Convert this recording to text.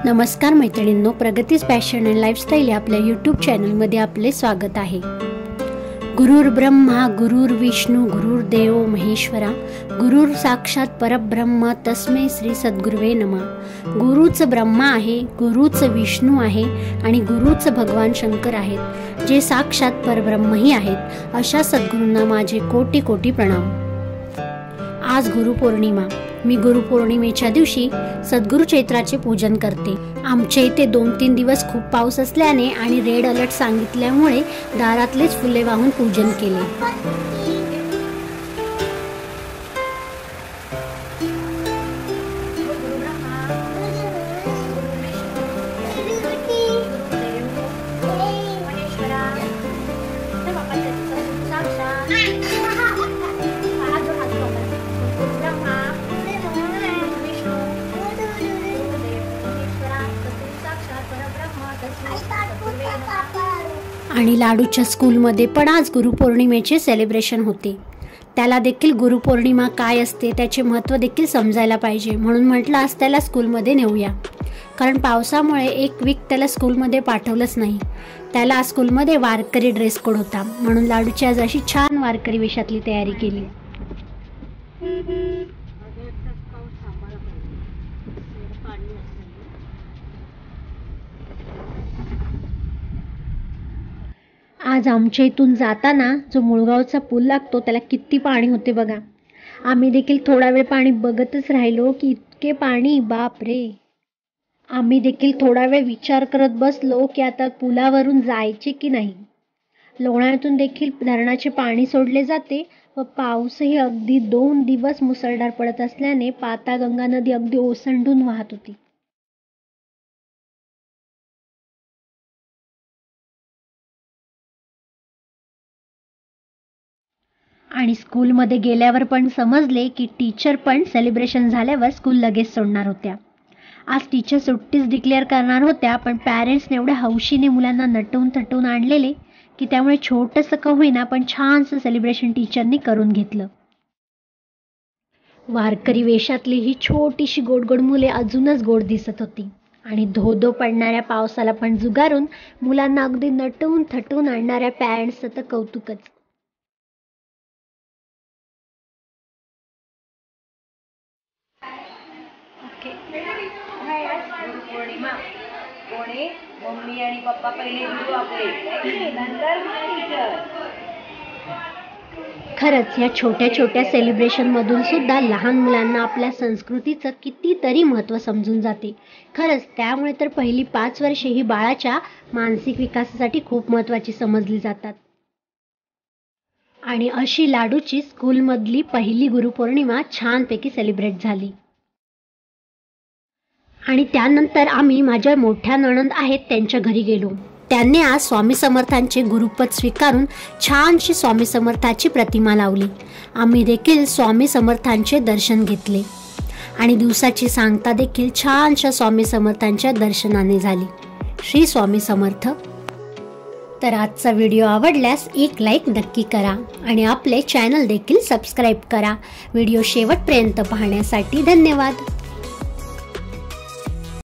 नमस्कार मैत्रिणींनो, प्रगतीज passion and lifestyle या आपल्या यूट्यूब चॅनलमध्ये आपले स्वागत आहे। गुरुर ब्रह्मा गुरुर विष्णू गुरुर्देव महेश्वरा, गुरुर साक्षात परब्रह्म तस्मै श्री सद्गुरुवे नमः। गुरुच ब्रह्मा आहे, गुरुच विष्णू आहे आणि गुरुच भगवान शंकर आहेत, जे साक्षात परब्रह्मही आहेत। अशा सद्गुरूंना माझे कोटी कोटी प्रणाम। आज गुरुपौर्णिमा। मी गुरुपौर्णिमेच्या दिवशी सद्गुरु चैत्राचे पूजन करते। आमच्या इथे 2-3 दिवस खूप पाऊस असल्याने आणि रेड अलर्ट सांगितल्यामुळे दारातलेच फुले वाहून पूजन केले। आणि लाडूच्या स्कूलमध्ये पण आज गुरुपौर्णिमेचे सेलिब्रेशन होते। त्याला देखील गुरुपौर्णिमा काय असते त्याचे महत्त्व देखील समजायला पाहिजे, म्हणून म्हटलं आज त्याला स्कूलमध्ये नेऊया। कारण पावसामुळे एक वीक त्याला स्कूलमध्ये पाठवलंच नाही। त्याला स्कूलमध्ये वारकरी ड्रेस कोड होता, म्हणून लाडूची आज अशी छान वारकरी वेशातली तयारी केली। आज आमच्या इथून जाताना जो मुळगावचा पूल लागतो त्याला किती पाणी होते बघा। आम्ही देखील थोडा वेळ पाणी बघतच राहिलो की इतके पाणी, बाप रे। आम्ही देखील थोडा वेळ विचार करत बसलो की आता पुलावरून जायचे की नाही। लोणावळ्यातून देखील धरणाचे पाणी सोडले जाते व पाऊसही अगदी 2 दिवस मुसळधार पडत असल्याने पाताळगंगा नदी अगदी ओसंडून वाहत होती। आणि स्कूलमध्ये गेल्यावर पण समजले की टीचर पण सेलिब्रेशन झाल्यावर स्कूल लगेच सोडणार होत्या। आज टीचर सुट्टीच डिक्लेअर करणार होत्या, पण पॅरेंट्सने एवढ्या हौशीने मुलांना नटवून थटवून आणलेले की त्यामुळे छोटंसं का होईना पण छानसं सेलिब्रेशन टीचरनी करून घेतलं। वारकरी वेशातली ही छोटीशी गोड गोड मुले अजूनच गोड दिसत होती आणि धो-धो पडणाऱ्या पावसाला पण जुगारून मुलांना अगदी नटवून थटवून आणणाऱ्या पॅरेंट्सचं तर कौतुकच। गुरुपौर्णिमा कोणी मम्मी आणि पप्पा पहिले गुरु आपले, नंतर टीचर। खरंच या छोट्या छोट्या सेलिब्रेशन मधून सुद्धा लहान मुलांना आपल्या संस्कृतीचं कितीतरी महत्त्व समजून जाते। खरंच त्यामुळे तर पहिली 5 वर्षे ही बाळाच्या मानसिक विकासासाठी खूप महत्त्वाची समजली जातात। आणि अशी लाडूची स्कूलमधली पहिली गुरुपौर्णिमा छानपैकी सेलिब्रेट झाली। आणि त्यानंतर आम्ही माझ्या मोठ्या नणंद आहेत त्यांच्या घरी गेलो। त्यांनी आज स्वामी समर्थांचे गुरुपद स्वीकारून छानशी स्वामी समर्थाची प्रतिमा लावली। आम्ही देखील स्वामी समर्थांचे दर्शन घेतले आणि दिवसाची सांगता देखील छानशा स्वामी समर्थांच्या दर्शनाने झाली। श्री स्वामी समर्थ। तर आजचा व्हिडिओ आवडल्यास एक लाईक नक्की करा आणि आपले चॅनल देखील सबस्क्राईब करा। व्हिडिओ शेवटपर्यंत पाहण्यासाठी धन्यवाद।